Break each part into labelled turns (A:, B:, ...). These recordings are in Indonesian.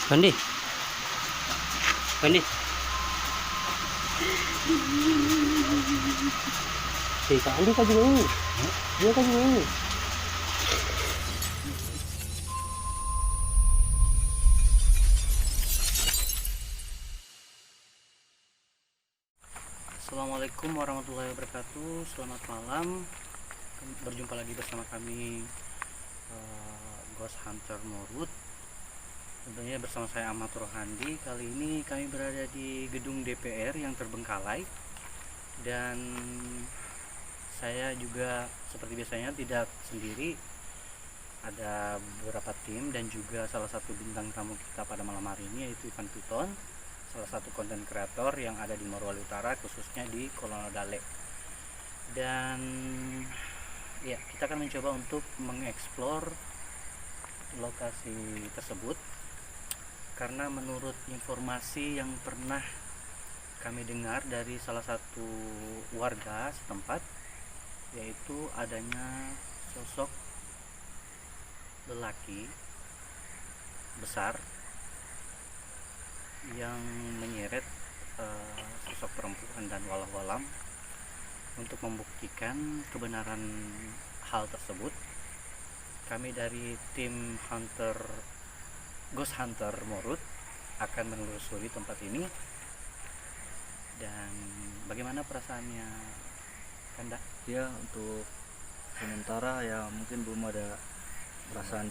A: Bandi. Bandi. Kak Andi kan juga ini. Dia kan juga ini. Assalamualaikum warahmatullahi wabarakatuh. Selamat malam. Berjumpa lagi bersama kami Ghost Hunter Morut. Tentunya bersama saya Ahmad Rohandi. Kali ini kami berada di gedung DPR yang terbengkalai, dan saya juga seperti biasanya tidak sendiri. Ada beberapa tim dan juga salah satu bintang tamu kita pada malam hari ini, yaitu Ivan Piton, salah satu konten kreator yang ada di Morowali Utara, khususnya di Kolonel Dale. Dan ya, kita akan mencoba untuk mengeksplor lokasi tersebut, karena menurut informasi yang pernah kami dengar dari salah satu warga setempat, yaitu adanya sosok lelaki besar yang menyeret sosok perempuan dan walau-walam untuk membuktikan kebenaran hal tersebut. Kami dari tim Ghost Hunter Morut akan menelusuri tempat ini. Dan bagaimana perasaannya, Kanda?
B: Ya, untuk sementara ya mungkin belum ada perasaan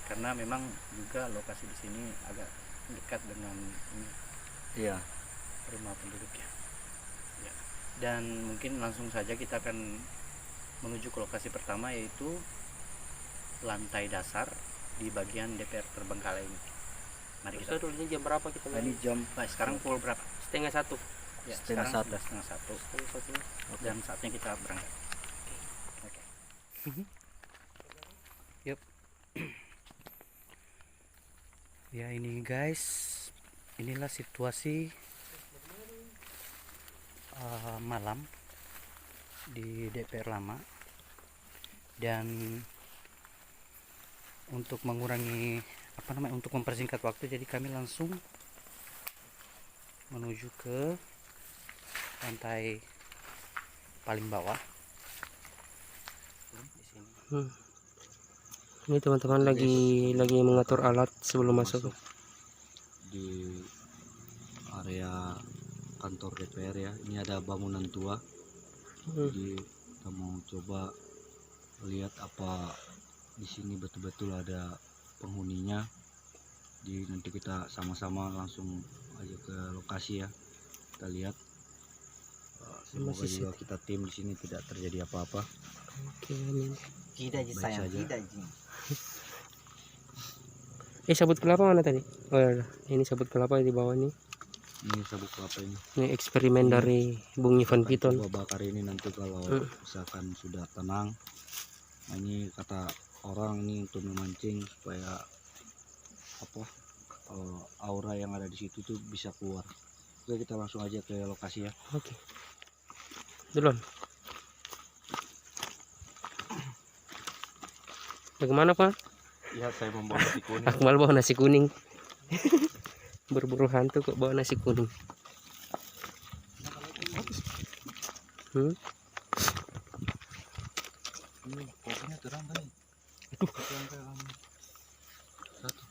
A: karena memang juga lokasi di sini agak dekat dengan ini,
B: iya,
A: rumah penduduk ya. Dan mungkin langsung saja kita akan menuju ke lokasi pertama, yaitu lantai dasar di bagian DPR terbengkalai ini. Mari kita.
C: Ini jam berapa kita
B: ini jam
A: Sekarang pukul berapa?
C: setengah satu.
A: Ya,
B: Setengah
A: sekarang
B: satu.
A: sudah setengah satu. Dan saatnya kita berangkat. Oke. Yuk. Ya, ini guys, inilah situasi malam di DPR lama. Dan untuk mengurangi untuk mempersingkat waktu, jadi kami langsung menuju ke lantai paling bawah di sini.
C: Ini teman-teman lagi mengatur alat sebelum masuk
B: di area kantor DPR ya. Ini ada bangunan tua. Jadi kita mau coba lihat apa di sini betul-betul ada penghuninya. Jadi nanti kita sama-sama langsung aja ke lokasi ya. Kita lihat. Semoga juga kita tim di sini tidak terjadi apa-apa.
C: Oke, amin.
B: Baik saja.
C: Sabut kelapa mana tadi? Oh ya, ini sabut kelapa di bawah nih.
B: Ini sabuk kelapa ini.
C: Ini eksperimen dari Bung Ivan Piton.
B: Coba bakar ini nanti kalau misalkan sudah tenang. Nah, ini kata orang ini untuk memancing supaya aura yang ada di situ tuh bisa keluar. Oke, kita langsung aja ke lokasi ya.
C: Oke. Duluan. Bagaimana, Pak?
B: Ya, saya membawa nasi kuning.
C: Aku malah bawa nasi kuning. Berburu hantu kok bawa nasi kuning.
B: Ini kopinya terang tadi. Satu.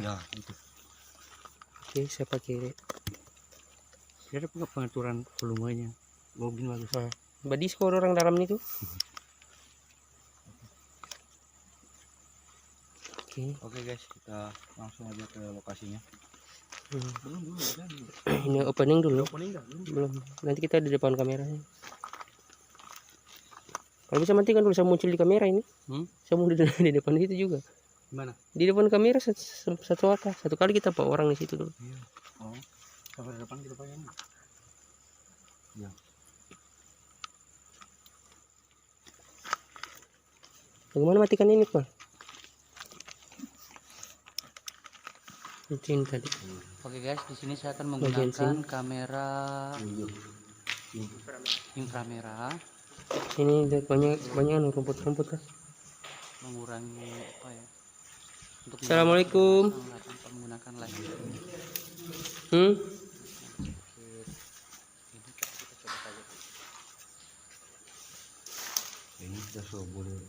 B: Ya, itu.
C: Oke, saya pakai.
A: Ada pengaturan volumenya. Gini bagus.
C: Badis kok orang dalam itu.
B: Oke guys, kita langsung aja ke lokasinya. Belum.
C: Ini opening dulu. Belum. Nanti kita di depan kameranya. Kalau bisa matikan dulu, saya muncul di kamera ini. Saya mau di depan itu juga.
A: Gimana?
C: Di depan kamera satu kali kita bawa orang di situ dulu.
A: Iya. Oh, kamera depan kita pakai ini.
B: Ya.
C: Bagaimana matikan ini, Pak? Ini tadi.
A: Oke guys, di sini saya akan menggunakan kamera inframerah.
C: Ini banyak rumput-rumput kan.
A: Mengurangi untuk
C: Assalamualaikum.
A: tanpa menggunakan live.
C: Hmm?
A: Sedikit ini kita coba saja.
B: Ini kita sudah boleh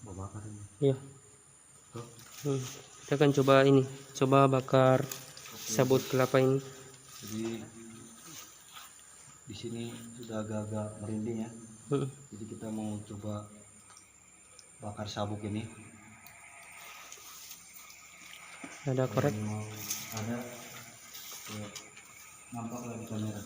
B: bakar ini.
C: Ya.
B: Tuh.
C: Kita akan coba ini, coba bakar sabut kelapa ini.
B: Jadi di sini sudah agak-agak merinding ya. Jadi kita mau coba bakar sabuk ini.
C: Ada korek.
B: Kalau ada ya, nampak lagi kamera.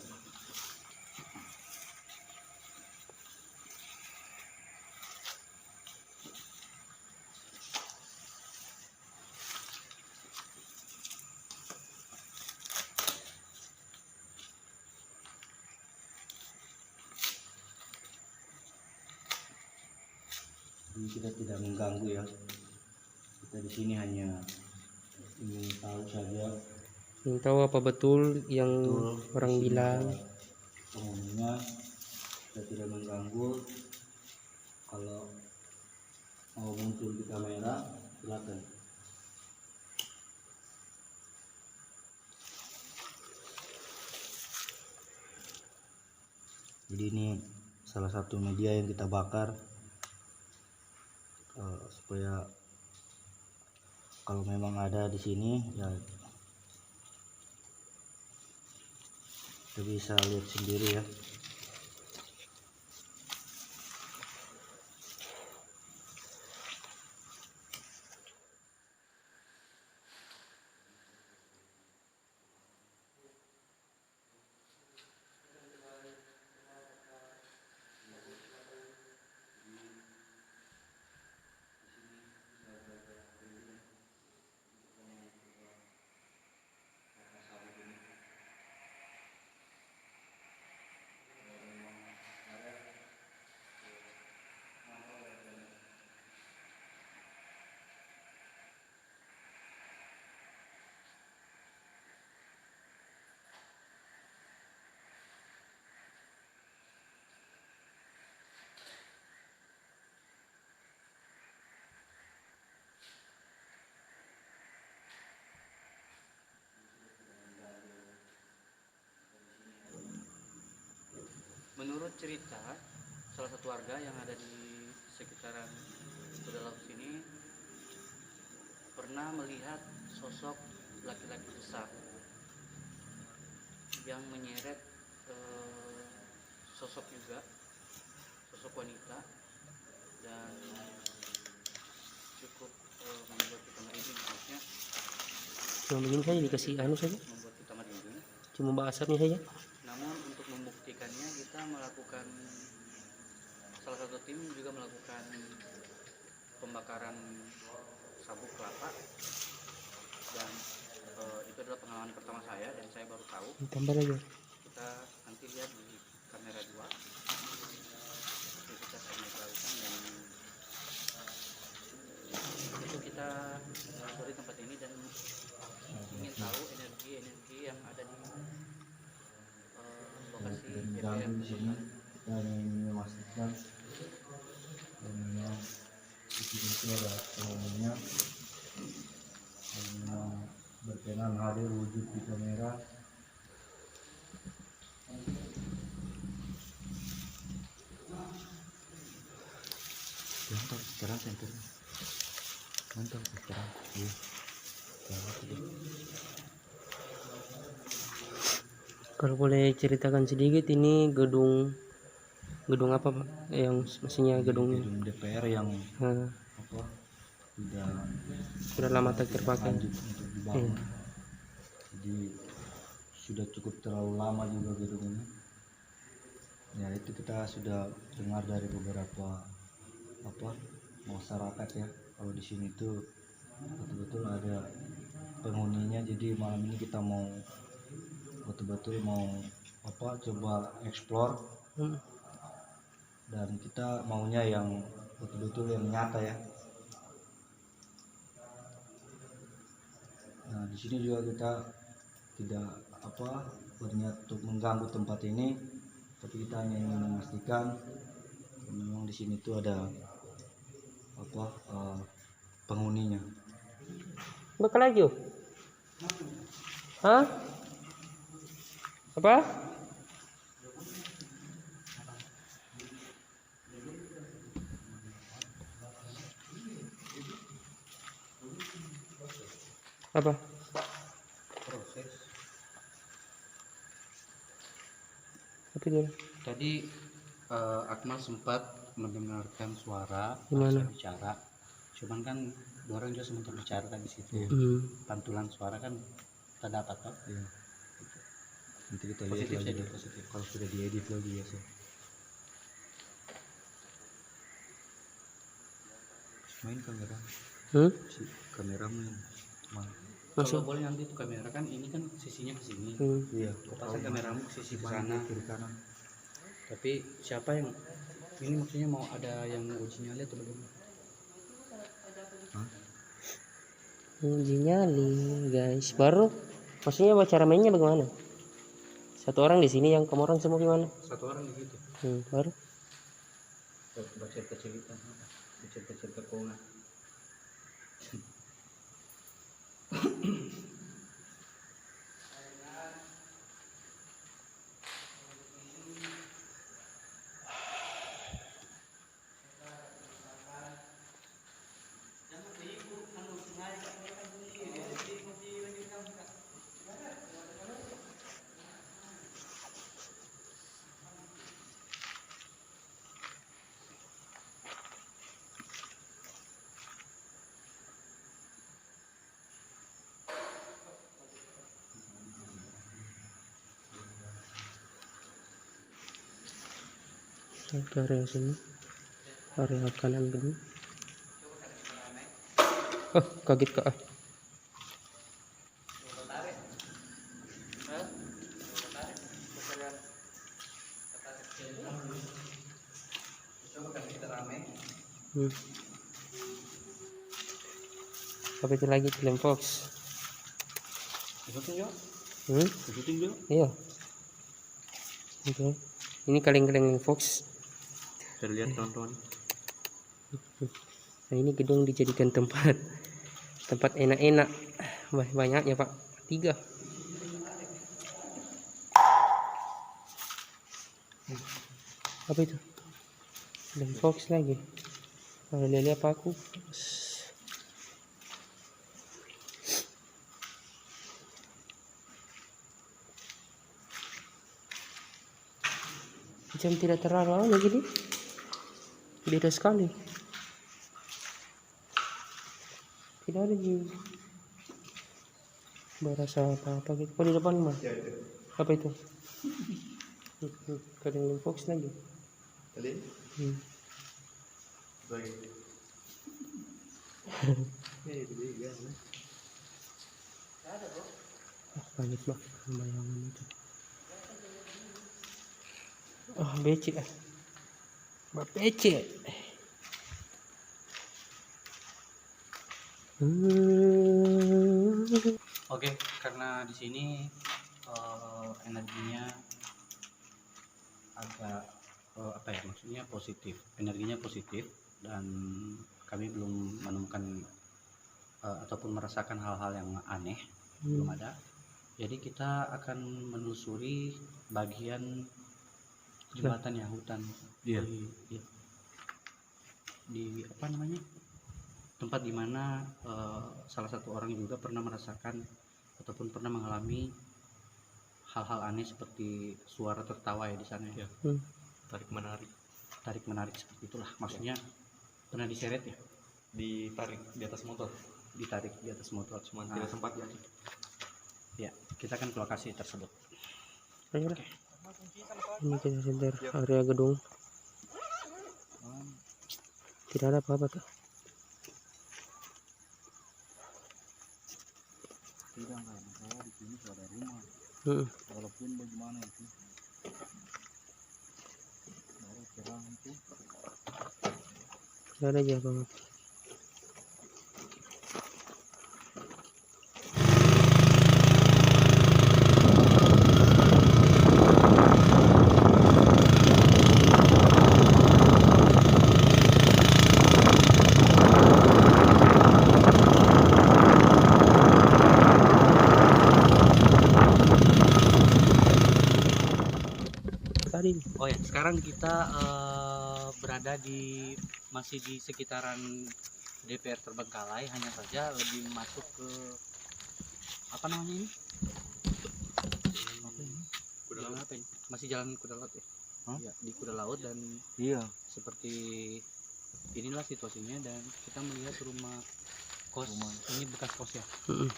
B: Jadi kita tidak mengganggu ya. Kita di sini hanya ingin tahu saja
C: Ingin tahu apa betul yang
B: betul
C: orang
B: di sini
C: bilang.
B: ada penghuninya. Kita tidak mengganggu. Kalau mau muncul di kamera silakan. Jadi ini salah satu media yang kita bakar supaya kalau memang ada di sini ya kita bisa lihat sendiri ya.
A: Menurut cerita salah satu warga yang ada di sekitaran Kuda Laut sini pernah melihat sosok laki-laki besar yang menyeret sosok wanita, dan cukup membuat kita merinding. Maksudnya
C: Cuma begini saja dikasih anu saja.
A: membuat kita merinding.
C: Cuma bahasanya saja.
A: Namun untuk membuktikannya kita melakukan, salah satu tim juga melakukan pembakaran sabuk kelapa, dan itu adalah pengalaman pertama saya dan saya baru tahu.
C: Tambah lagi.
A: Kita nanti lihat di kamera 2. Kita akan netralkan, dan itu kita menyusuri tempat ini dan ingin tahu energi yang ada di lokasi DPR
B: Di sini kita ingin memastikan memang di sini itu ada penghuninya yang memang berkenan hadir wujud di kamera. Mantap sekarang center. Mantap sekarang. Iya.
C: Kalau boleh ceritakan sedikit, ini gedung apa Pak? Yang maksudnya gedung
B: DPR yang
C: eh,
B: apa
C: sudah lama tak terpakai.
B: lanjut untuk dibangun. Jadi sudah cukup terlalu lama juga gedung ini. Ya itu kita sudah dengar dari beberapa masyarakat ya, kalau di sini tuh betul-betul ada penghuninya. Jadi malam ini kita mau betul-betul mau coba explore, dan kita maunya yang betul-betul yang nyata ya. Nah di sini juga kita tidak berniat untuk mengganggu tempat ini, tapi kita hanya ingin memastikan memang di sini tuh ada penghuninya.
C: Bakal lagi oh. Hah? Apa? Apa?
A: Proses.
C: Apa itu?
A: Tadi Akmal sempat mendengarkan suara
C: Gimana?
A: Pasha bicara. Cuman kan orang juga sempat bicara tadi situ. Pantulan suara kan terdapat toh.
B: Iya. Nanti kita lihat
A: Positif
B: lagi
A: saja,
B: deh.
A: positif.
B: Kalau sudah diedit lagi ya sih. Main kamera. Si kameramu yang mana?
A: Kalau boleh nanti tuh kamera kan ini kan sisinya ke sini.
B: Iya.
A: Kau pasang kameramu ke sisi ke sana.
B: Kiri kanan.
A: Tapi siapa yang ini maksudnya mau ada yang uji nyali atau bagaimana?
B: Hah?
C: Uji nyali guys. Baru maksudnya cara mainnya bagaimana? Satu orang di sini, yang kamu orang semua gimana?
A: Satu orang gitu.
C: Baru
A: Baca cerita, cerita kona.
C: ke area sini, area kanan gedung. Kaget kak. Apa itu lagi film Fox?
A: Ikutin yuk. Ikutin yuk.
C: Iya. Oke. Ini kaleng-kaleng Fox.
A: Terlihat teman-teman.
C: Nah ini gedung dijadikan tempat enak-enak. Banyaknya pak, 3. Apa itu? Film Fox lagi. Kalau lihat apa aku? Macam tidak terlalu lagi nih. Beda sekali. Tidak ada berasa apa-apa gitu. Oh di depan mah. Apa itu? Kadang Fox lagi.
B: Tadi? Baik.
C: Banyak banget bayangan itu. Becek ah. Becek.
A: Oke, karena di sini energinya agak apa ya, maksudnya positif, energinya positif, dan kami belum menemukan ataupun merasakan hal-hal yang aneh, belum ada. Jadi kita akan menelusuri bagian jembatan ya, hutan.
B: Iya.
A: Di apa namanya, tempat dimana salah satu orang juga pernah merasakan ataupun pernah mengalami hal-hal aneh seperti suara tertawa ya di sana ya.
B: Tarik menarik
A: Seperti itulah maksudnya. Pernah diseret ya,
B: ditarik di atas motor.
A: ditarik di atas motor,
B: Cuman tidak sempat ya.
A: Ya, kita akan ke lokasi tersebut.
C: Ayo. Ini kita center area gedung. Tidak ada apa-apa tuh.
B: Tidak, saya di sini sudah ada rumah. Walaupun bagaimana itu, baru terang itu.
C: Tidak ada aja banget.
A: sekarang kita berada masih di sekitaran DPR Terbengkalai, hanya saja lebih masuk ke apa namanya ini? Jalan apa ini? Masih jalan kuda laut ya? Ya, di kuda laut, dan
B: Iya.
A: seperti inilah situasinya, dan kita melihat rumah kos. Ini bekas kos ya?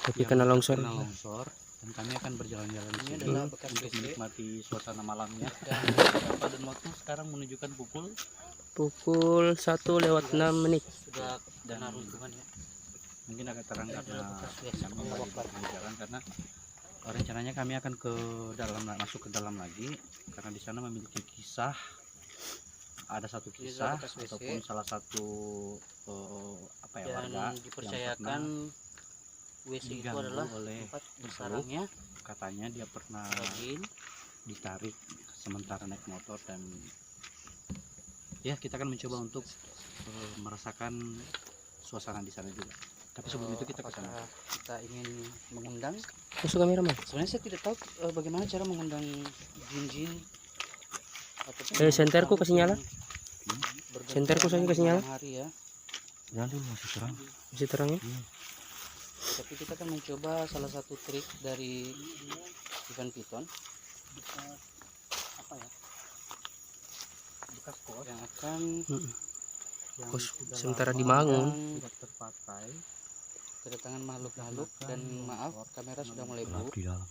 C: Tapi
A: Yang
C: kena longsor.
A: Kena longsor, dan kami akan berjalan-jalan di sini
C: adalah
A: bekas untuk menikmati suasana malamnya. Dan waktu sekarang menunjukkan
C: Pukul 1:06.
A: sudah dana runtuhan ya. Mungkin agak terang karena kami lagi berjalan, karena rencananya kami akan masuk ke dalam lagi, karena di sana memiliki kisah. Ada satu kisah ataupun salah satu warga dipercayakan WC itu adalah oleh tempat bersarangnya. Katanya dia pernah ditarik sementara naik motor, dan ya kita akan mencoba untuk merasakan suasana di sana juga. Tapi sebelum itu kita ke sana. Kita ingin mengundang.
C: Masuk kameraman.
A: Sebenarnya saya tidak tahu bagaimana cara mengundang jin-jin.
C: Senterku kasih nyala. Senterku saja kasih nyala.
A: Hari ya.
B: Jangan dulu, masih terang.
C: Masih terang ya?
A: Tapi kita akan mencoba salah satu trik dari Ivan Piton. Apa ya? Bekas kos yang akan
C: Kos sementara dibangun.
A: tidak terpakai. Kedatangan makhluk-makhluk, dan maaf kamera sudah mulai buruk.
B: Di dalam.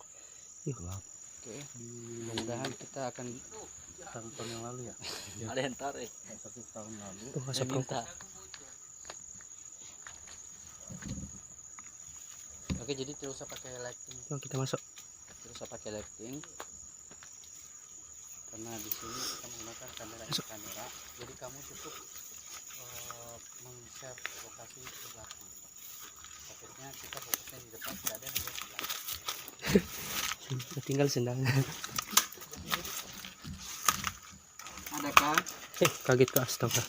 C: Gelap.
A: Oke, mudah-mudahan kita akan 1 tahun yang lalu ya. Ada yang tarik 1 tahun lalu.
C: Asap
A: minta. Oke, jadi tidak usah pakai lighting.
C: Yuk, kita masuk.
A: Tidak usah pakai lighting. Karena di sini kita menggunakan kamera. Jadi kamu cukup meng-share lokasi ke belakang. Takutnya kita fokusnya di depan, tidak ada yang di belakang.
C: Tinggal sendal.
A: Adakah?
C: Kaget ke astaga.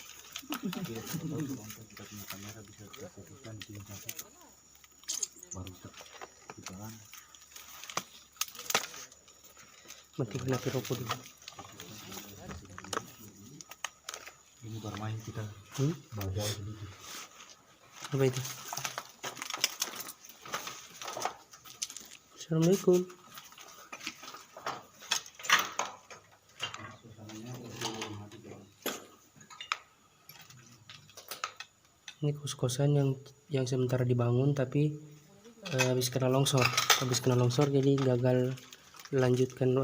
B: Kamera bisa difokuskan di sini baru jalan.
C: Mati kena rokok dulu.
B: Ini bermain kita. Badai dulu.
C: Apa itu? Assalamualaikum. Ini kos-kosan yang sementara dibangun, tapi habis kena longsor. Jadi gagal lanjutkan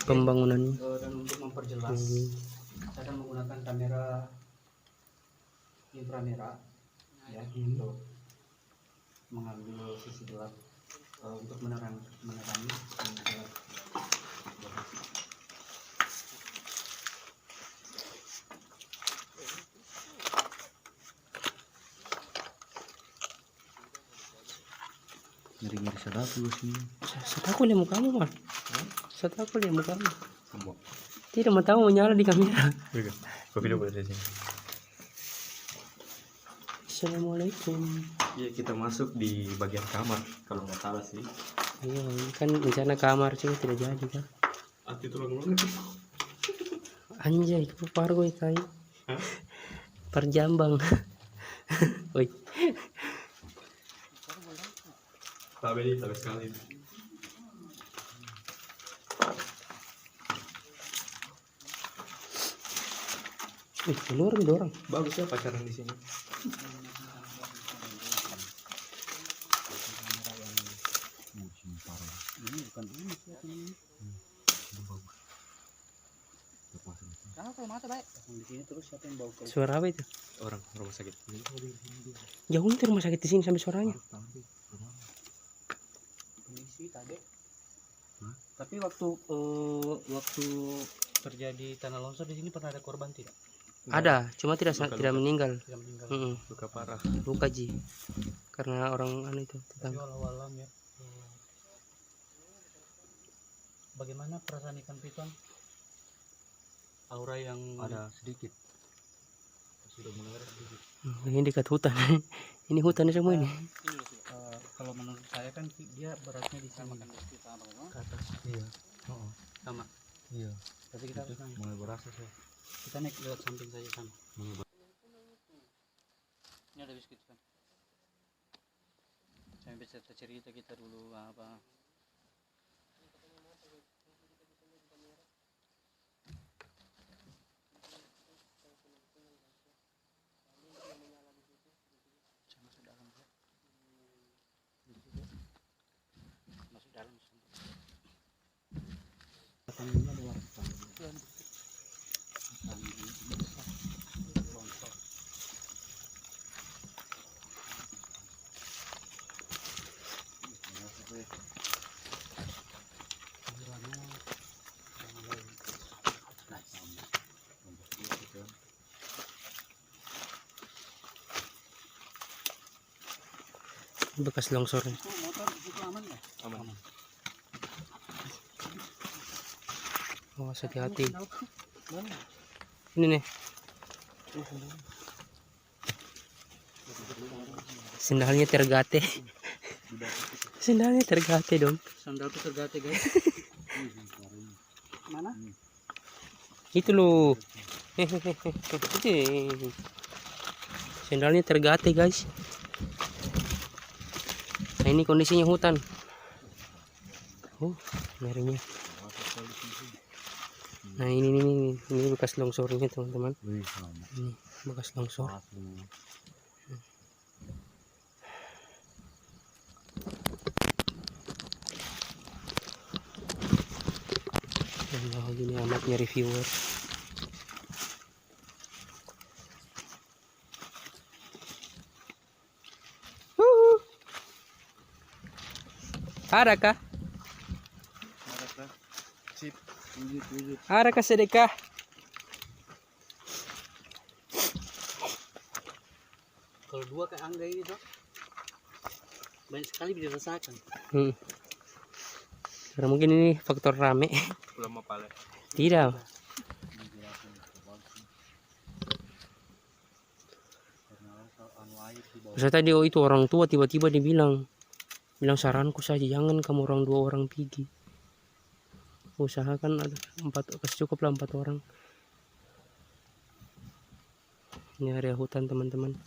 C: pembangunannya.
A: Dan untuk memperjelas, saya akan menggunakan kamera inframerah ya, untuk mengambil sisi gelap, untuk menerangi sisi gelap.
B: Ngeri-ngeri sedap dulu sini.
C: Aku lihat mukamu, Mal. Aku lihat mukamu. Tidak mau tahu menyala di kamera.
B: Kau video pada sini.
C: Assalamualaikum.
B: Iya, kita masuk di bagian kamar kalau nggak salah sih.
C: Iya, kan rencana kamar sih tidak jadi kan.
B: Hati tulang-tulang itu.
C: Anjay, keparu gue kai. Perjambang. Woi.
B: Tapi sekali.
C: Keluar gitu orang.
B: Bagus ya pacaran di sini.
A: Ini bukan ini sih ini.
B: Bagus.
A: Kenapa mata baik? Di sini terus siapa yang bawa ke
C: Suara apa itu?
B: Orang rumah sakit.
C: Jauh nih rumah sakit di sini sampai suaranya.
A: Permisi tadi. Tapi waktu terjadi tanah longsor di sini pernah ada korban tidak?
C: Ada, cuma tidak meninggal.
A: Tidak meninggal.
B: Luka parah.
C: Luka ji. Karena orang itu
A: Tapi
C: tetangga.
A: walau-alam ya. Bagaimana perasaan ikan piton? Aura yang
B: Ada sedikit. Sudah mulai ada sedikit.
C: Ini dekat hutan. Ini hutan semua ini.
A: kalau menurut saya kan dia beratnya di sini ke atas.
B: Iya.
A: Sama.
B: Iya.
A: Tapi kita
B: mulai berasa sih.
A: kita naik lewat samping saja sana.
B: Mulai
A: Ini ada biskuit kan. Sampai cerita kita dulu apa. Masuk dalam ya. Masuk dalam. Tangannya ada warna.
C: Bekas longsornya.
A: Motor itu aman nggak?
B: aman.
C: Awas hati-hati. Ini nih. Sendalnya tergate. Sendalnya tergate dong.
A: Sandalku tergate guys. Mana?
C: Itu loh. Itu. Sendalnya tergate guys. Nah ini kondisinya hutan. Ngerinya. Nah ini bekas longsornya teman-teman.
B: Wih, sama.
C: Ini bekas longsor. Allah, gini amatnya reviewer. Ada kah?
B: Sip, wujud.
C: Ada kah sedekah?
A: Kalau dua kayak angga ini tuh banyak sekali dirasakan.
C: Karena mungkin ini faktor rame.
B: Belum apa
C: Tidak. Saya tadi itu orang tua tiba-tiba dibilang saranku saja jangan kamu orang 2 orang pergi. Usahakan ada 4, kasih cukup lah 4 orang. Ini area hutan teman-teman.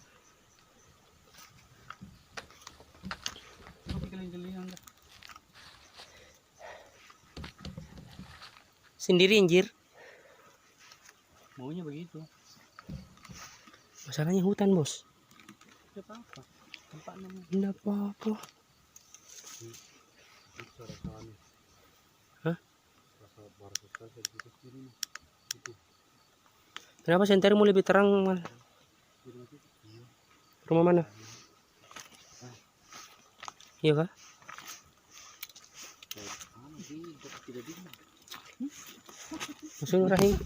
C: Sendiri anjir.
A: Maunya begitu.
C: Masalahnya hutan bos.
A: Tidak apa-apa. Tempat namanya.
C: Tidak apa-apa. Hah? Kenapa sentermu lebih terang mal? Rumah mana? Iya kah? Maksudnya rahim.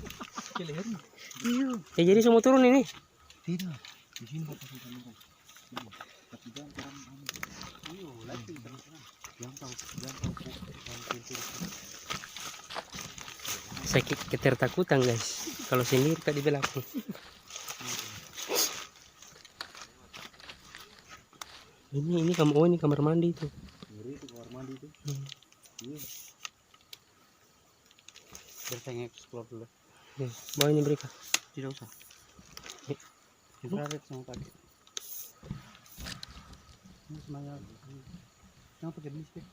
C: Ya jadi semua turun ini.
B: Tidak. Di sini kok kasih kamera. Tapi jangan terang. Jangan tahu.
C: Saya ketertakutan guys. Kalau sendiri tadi belakang. Ini ini kamar mandi itu.
B: Ngeri itu kamar mandi itu. Iya.
A: Kita explore dulu.
C: Bawa ini mereka.
A: Tidak usah. Infrared sama pakai. Ini semuanya. Kenapa pakai listrik?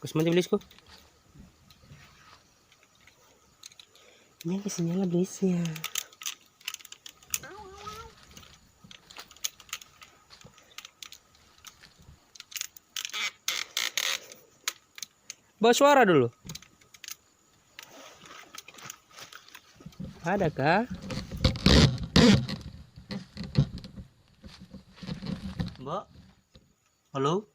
C: Kus mandi belisku. Ini kesininya belisnya. Bawa suara dulu. Ada kah?
A: Mbak. Halo.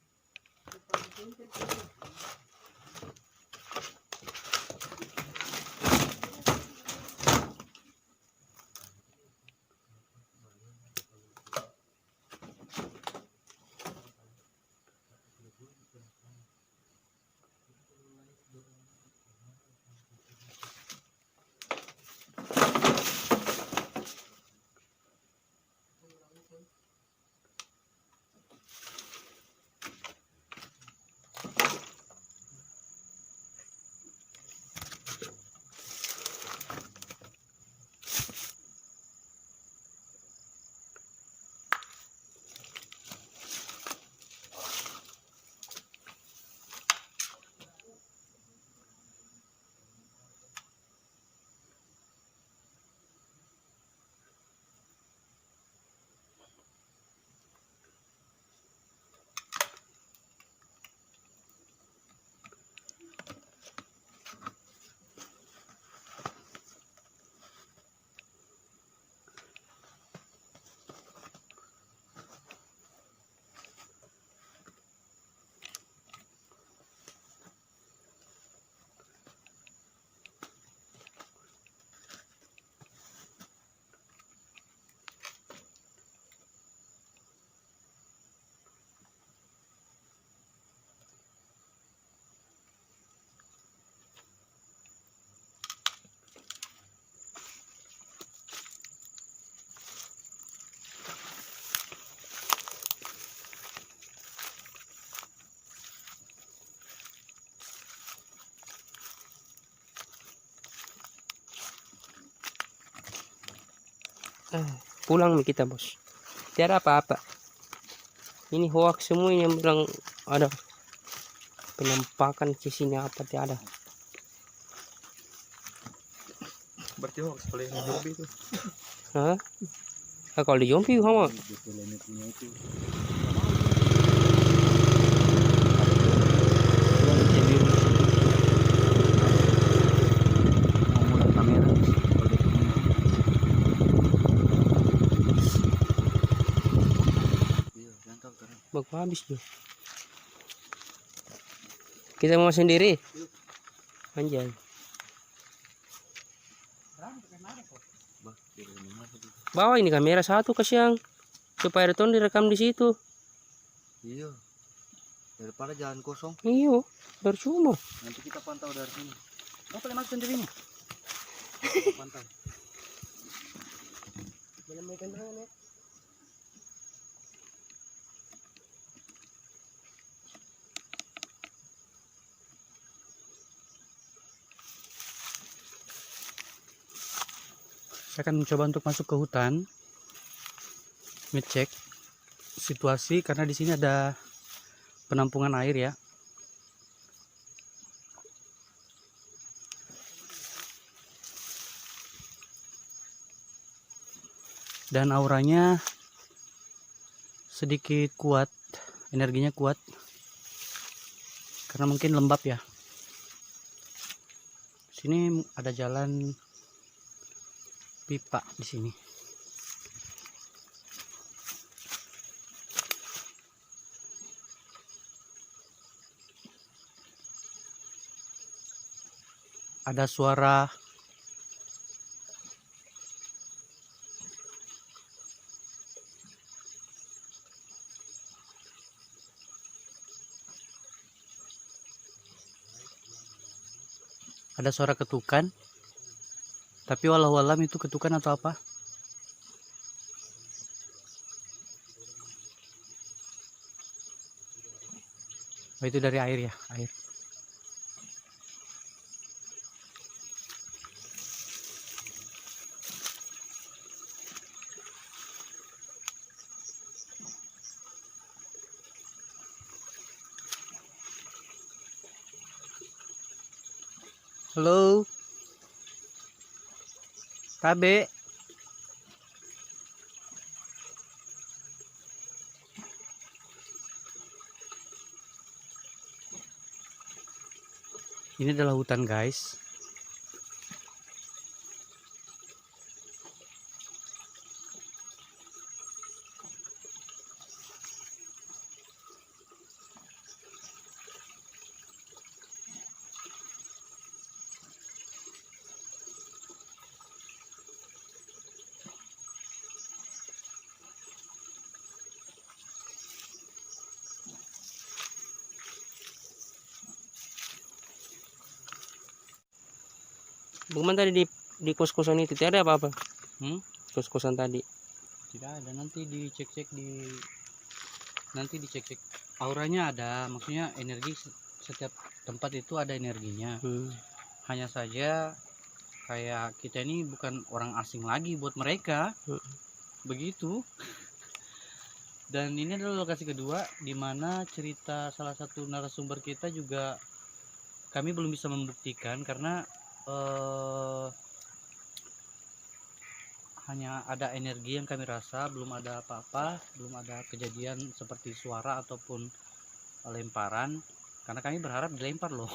C: Pulang nih kita bos. Tiada apa-apa. Ini hoax semua yang bilang ada penampakan di sini apa tiada.
A: Berarti hoax kalau yang zombie itu.
C: Hah? Nah, kalau di zombie sama
B: Di planetnya itu mau mulai kamera iya jangkau kan
C: bagus habis tuh. Kita mau sendiri. Anjay.
B: bah kira mana tadi
C: Bawa ini kamera satu ke siang supaya reton direkam di situ.
B: iya daripada jalan kosong
C: Iyo, percuma.
B: nanti kita pantau dari sini
A: Oh, boleh masuk sendiri nih.
B: kita pantau
A: Saya akan mencoba untuk masuk ke hutan, ngecek situasi karena di sini ada penampungan air ya. Dan auranya sedikit kuat, energinya kuat karena mungkin lembab ya. Sini ada jalan pipa di sini. Ada suara ketukan. Tapi walau alam itu ketukan atau apa? Oh, itu dari air ya, air. Halo. Tabe. Ini adalah hutan, guys.
C: Bagaimana tadi di kos-kosan itu tidak ada apa-apa? Kos-kosan tadi.
A: Tidak ada, nanti dicek-cek auranya ada, maksudnya energi setiap tempat itu ada energinya. Hanya saja kayak kita ini bukan orang asing lagi buat mereka. Begitu. Dan ini adalah lokasi kedua di mana cerita salah satu narasumber kita juga kami belum bisa membuktikan karena hanya ada energi yang kami rasa, belum ada apa-apa, belum ada kejadian seperti suara ataupun lemparan, karena kami berharap dilempar loh.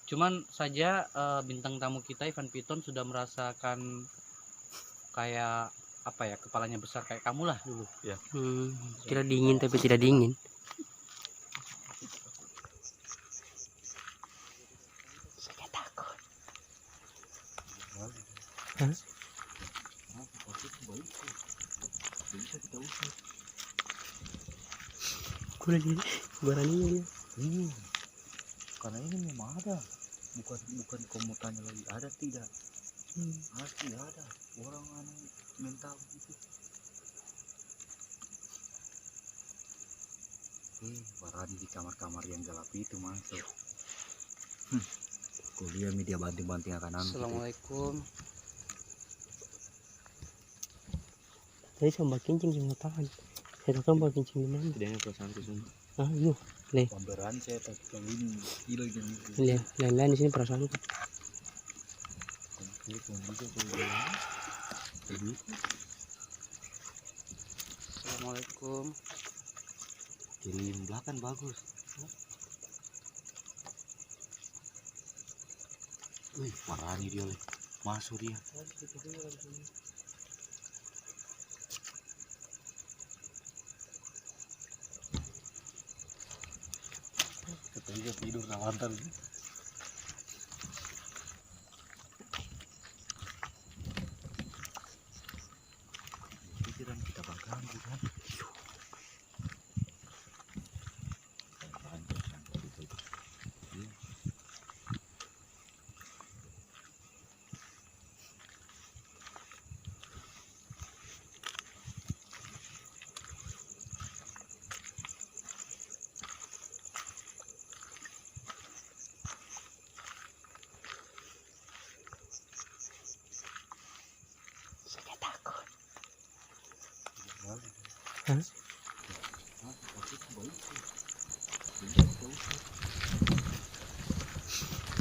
A: Cuman saja bintang tamu kita Ivan Piton sudah merasakan kayak apa ya, kepalanya besar kayak kamu lah dulu ya.
C: Kira dingin tapi tidak dingin. Saya takut. Hah? Kuda jadi barangnya dia.
B: Iya, karena ini memang ada, bukan kamu tanya lagi ada tidak, pasti ada orang anu mental gitu. Barang di kamar-kamar yang gelap itu masuk. Kuliah media banting-banting akan anu.
A: Assalamualaikum.
C: Tadi sama kincing cuma tahan. Saya tahu kan kincing di mana.
B: Dia perasaan ke sini.
C: Ah, iya. Leh,
B: Pemberan saya tak kali ini gila gini.
C: lihat, lain-lain di sini perasaan.
A: Assalamualaikum.
B: Kiri belakang bagus. Wih, parah nih dia, masuk dia. Katanya tidur nawantan. Pikiran kita bakal kan.
C: Saya takut.
B: Hah?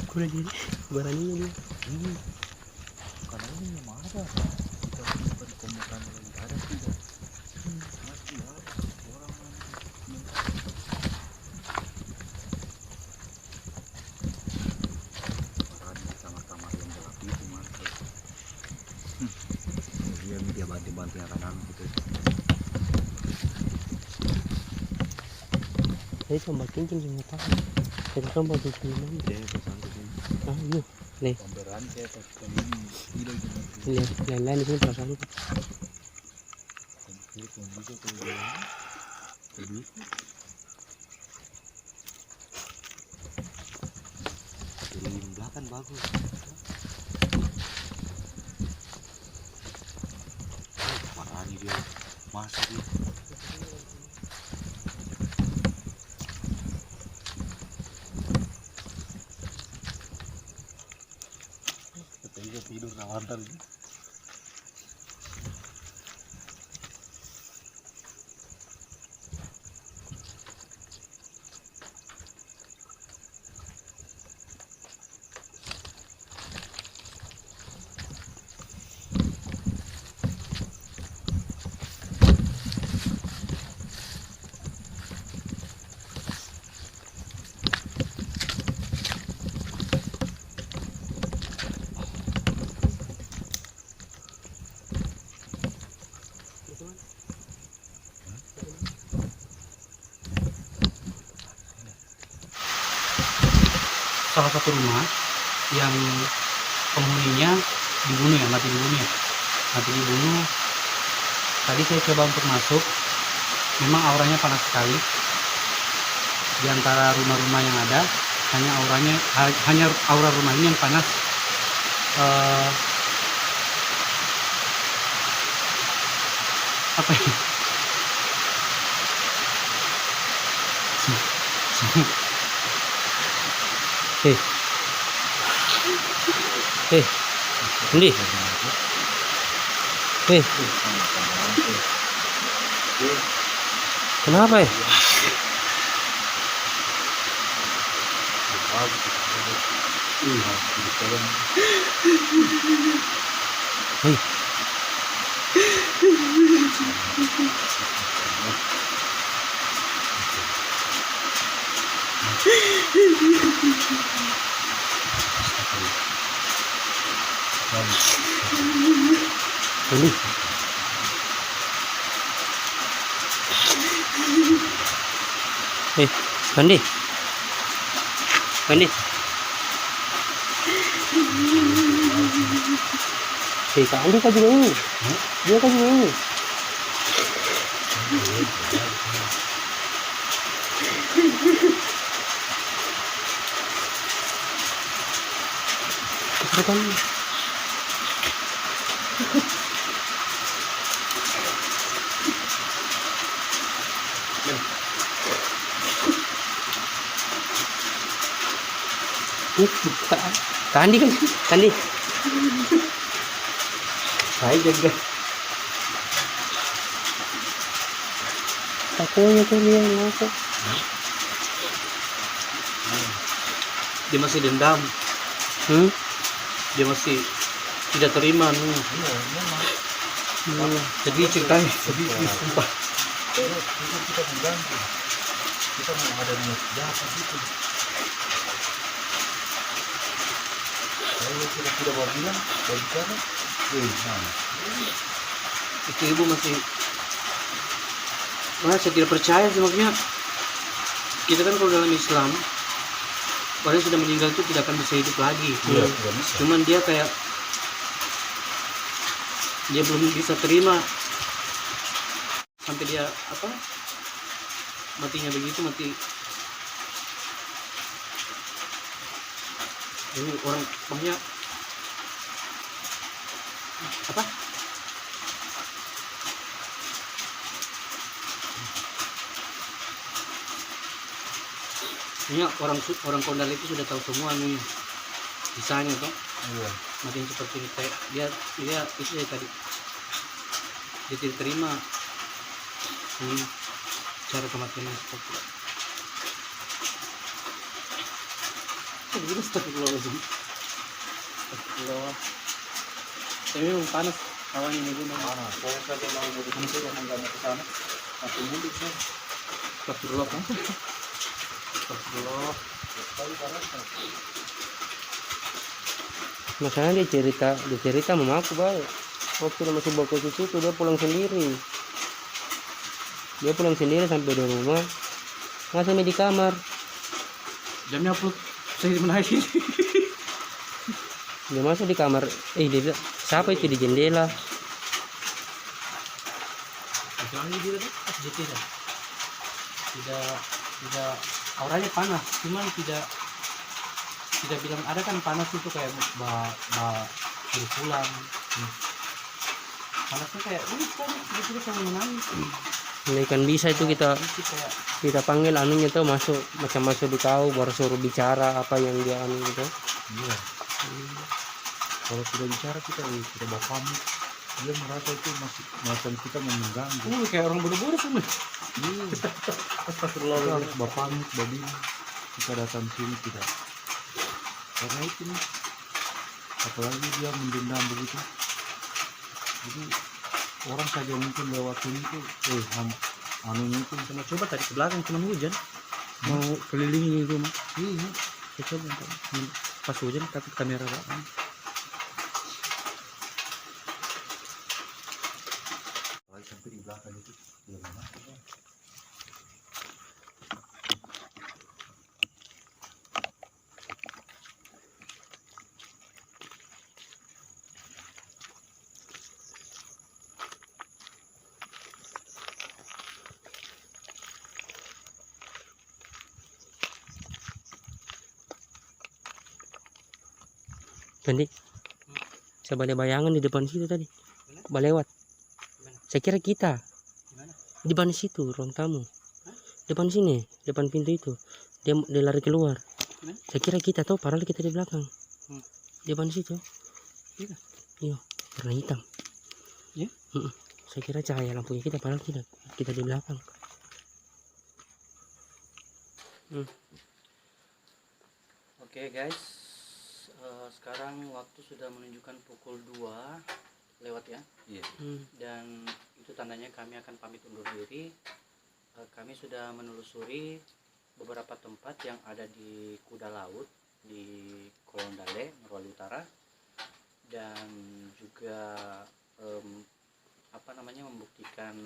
C: Kuda jadi beraninya dia.
B: Karena ini memang ada. Kita beri komunikasi lagi ada tidak? Masih ada orang yang sama-sama yang gelap itu mantap. Dia bantu-bantu yang kanan gitu.
C: Tadi sama kincing cuma tahan. Saya tahu kan kincing di mana.
B: Dia perasaan ke sini.
C: Ah, iya. Leh,
B: Pemberan saya tak kali ini gila gini.
C: lihat, lain-lain di sini perasaan.
B: Kiri belakang bagus. Parah nih dia, masuk dia. Katanya tidur nawantan.
A: Salah satu rumah yang penghuninya mati dibunuh. Tadi saya coba untuk masuk, memang auranya panas sekali. Di antara rumah-rumah yang ada, hanya aura rumah ini yang panas. Apa ya?
C: Ini. Kenapa ya? Ini. Mandi. Kak, dia kan juga ini. Dia kan juga ini. Kan Kandi kan? Kandi. Saya jaga. Akunya tuh dia yang masuk.
A: Dia masih dendam, dia masih tidak terima nih.
B: Iya, memang.
A: Jadi ceritanya sedih sumpah.
B: Kita mengganggu. Kita mau ada niat jahat gitu. Kalau kita tidak mau bilang, berbicara,
A: Itu ibu masih saya tidak percaya sih, maksudnya kita kan kalau dalam Islam orang yang sudah meninggal itu tidak akan bisa hidup lagi.
B: Iya, tidak bisa.
A: Cuman dia kayak dia belum bisa terima sampai dia apa matinya begitu, mati ini orang maksudnya apa ini orang Kondal itu sudah tahu semua nih kisahnya toh.
B: Iya.
A: Matinya seperti ini, kayak dia itu ya tadi dia tidak terima ini cara kematiannya seperti itu. Ini astagfirullahaladzim. Astagfirullah. Tapi memang panas awannya nih gunung.
B: Mana? Saya saja mau mudik itu memang nggak mau ke sana. Masih mudik saya.
A: Astagfirullah kan? Astagfirullah.
B: Sekali panasnya.
C: Masalahnya dia cerita sama aku baik. Waktu dia masih bawa ke situ dia pulang sendiri. Dia pulang sendiri sampai di rumah. Langsung di kamar.
A: Jamnya upload saya menaiki.
C: Dia masuk di kamar. Dia bilang, siapa itu di jendela?
A: Lagi dia tuh tidak auranya panas, cuman tidak bilang ada kan panas itu kayak suruh pulang. Panasnya kayak ini kan sama menangis.
C: Ini kan bisa itu kita
A: Itu kayak
C: panggil anunya tuh masuk di kau baru suruh bicara apa yang dia anu gitu.
B: Iya. Kalau tidak bicara kita bawa pamit. Dia merasa itu masih macam kita mau mengganggu.
A: kayak orang bodoh-bodoh sama.
B: Iya.
A: Astagfirullah.
B: Kita harus bawa pamit, babi. Kita datang sini tidak. Karena itu nih. Apalagi dia mendendam begitu. Jadi orang saja mungkin lewat sini tuh, anunya itu
A: Sama coba tadi ke belakang cuma hujan. Mau kelilingi rumah.
B: iya.
A: Saya coba pas hujan takut kamera belakang.
B: Apalagi sampai di belakang itu dia mana?
C: Tadi saya balik bayangan di depan situ tadi. Lewat. Saya kira kita
A: Gimana?
C: di depan situ ruang tamu. Depan sini, depan pintu itu. Dia lari keluar.
A: Gimana?
C: Saya kira kita tuh padahal kita di belakang. Di depan situ.
A: Iya.
C: Iya, warna hitam.
A: Iya?
C: Saya kira cahaya lampunya kita padahal tidak. Kita di belakang.
A: Oke guys, sekarang waktu sudah menunjukkan pukul 2 lewat ya.
B: Iya.
A: Dan itu tandanya kami akan pamit undur diri. Kami sudah menelusuri beberapa tempat yang ada di Kuda Laut di Kolondale, Morowali Utara, dan juga membuktikan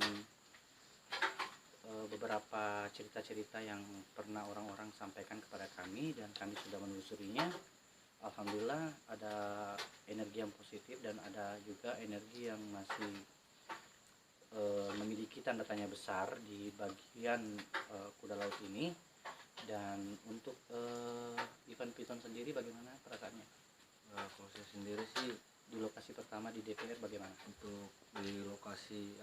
A: beberapa cerita-cerita yang pernah orang-orang sampaikan kepada kami, dan kami sudah menelusurinya. Alhamdulillah ada energi yang positif dan ada juga energi yang masih memiliki tanda tanya besar di bagian Kuda Laut ini. Dan untuk Ivan Piton sendiri bagaimana perasaannya?
B: Kalau saya sendiri sih
A: Di lokasi pertama di DPR bagaimana?
B: untuk di lokasi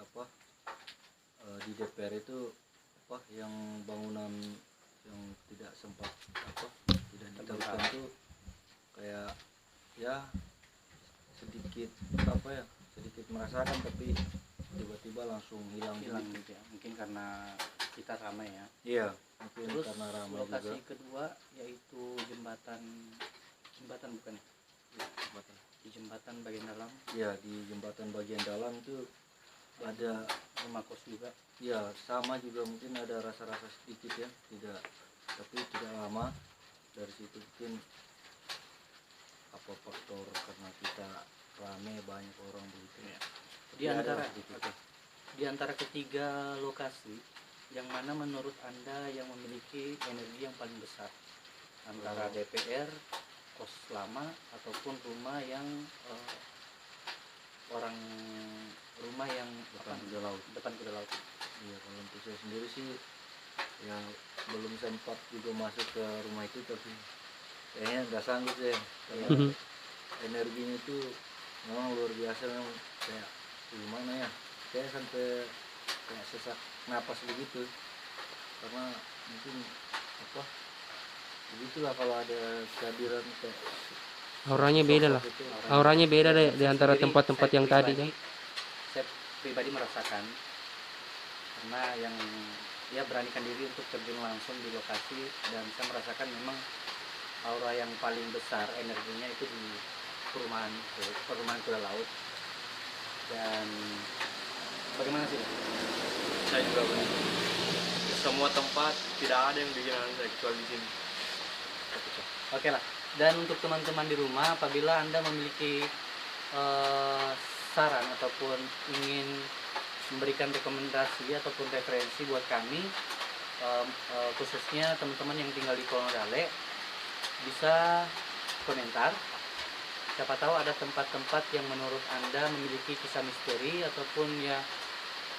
B: di DPR itu yang bangunan yang tidak sempat tidak diteruskan itu kayak ya sedikit sedikit merasakan, tapi tiba-tiba langsung hilang
A: Gitu ya. Mungkin karena kita ramai ya.
B: Iya, mungkin
A: Terus
B: karena ramai
A: lokasi
B: juga.
A: kedua yaitu jembatan bukan ya?
B: Iya, jembatan.
A: Di jembatan bagian dalam
B: Iya, di jembatan bagian dalam itu ada,
A: rumah kos juga.
B: ya sama juga mungkin ada rasa-rasa sedikit ya, tapi tidak lama. Dari situ mungkin apa faktor karena kita rame banyak orang begitu.
A: Iya.
B: Tapi
A: Di
B: ada
A: antara
B: sedikit.
A: di antara ketiga lokasi, yang mana menurut Anda yang memiliki energi yang paling besar? Antara DPR, kos lama, ataupun rumah yang orang rumah yang
B: Depan kuda laut.
A: depan kuda laut.
B: Iya, kalau untuk saya sendiri sih ya belum sempat juga masuk ke rumah itu, tapi kayaknya nggak sanggup ya karena energinya itu memang luar biasa, memang kayak gimana ya, kayak sampai kayak sesak napas begitu, karena mungkin apa begitulah kalau ada kehadiran kayak
C: Auranya beda lah.
B: sosok itu.
C: Auranya beda deh di antara
A: Sendiri,
C: tempat-tempat
A: saya
C: yang tadi
A: pribadi-
C: kan.
A: Saya pribadi merasakan, karena yang ya beranikan diri untuk terjun langsung di lokasi, dan saya merasakan memang aura yang paling besar energinya itu di perumahan kuda laut. Dan bagaimana sih?
D: Saya juga begitu. Semua tempat tidak ada yang bikin saya kecuali di sini.
A: Oke lah. Dan untuk teman-teman di rumah, apabila Anda memiliki saran ataupun ingin memberikan rekomendasi ataupun referensi buat kami, khususnya teman-teman yang tinggal di Kolong Dale, bisa komentar. Siapa tahu ada tempat-tempat yang menurut Anda memiliki kisah misteri ataupun ya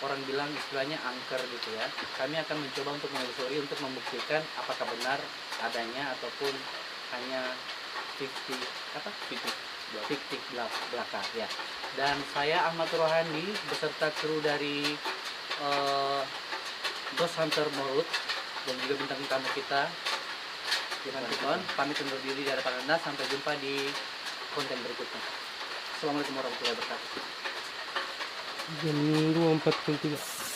A: orang bilang istilahnya angker gitu ya. Kami akan mencoba untuk menelusuri untuk membuktikan apakah benar adanya ataupun hanya fiktif belaka ya. Dan saya Ahmad Rohani beserta kru dari Ghost Hunter Morut dan juga bintang tamu kita Irfan Piton pamit undur diri dari hadapan Anda. Sampai jumpa di konten berikutnya. Assalamualaikum warahmatullahi wabarakatuh.
C: Jam 2.43.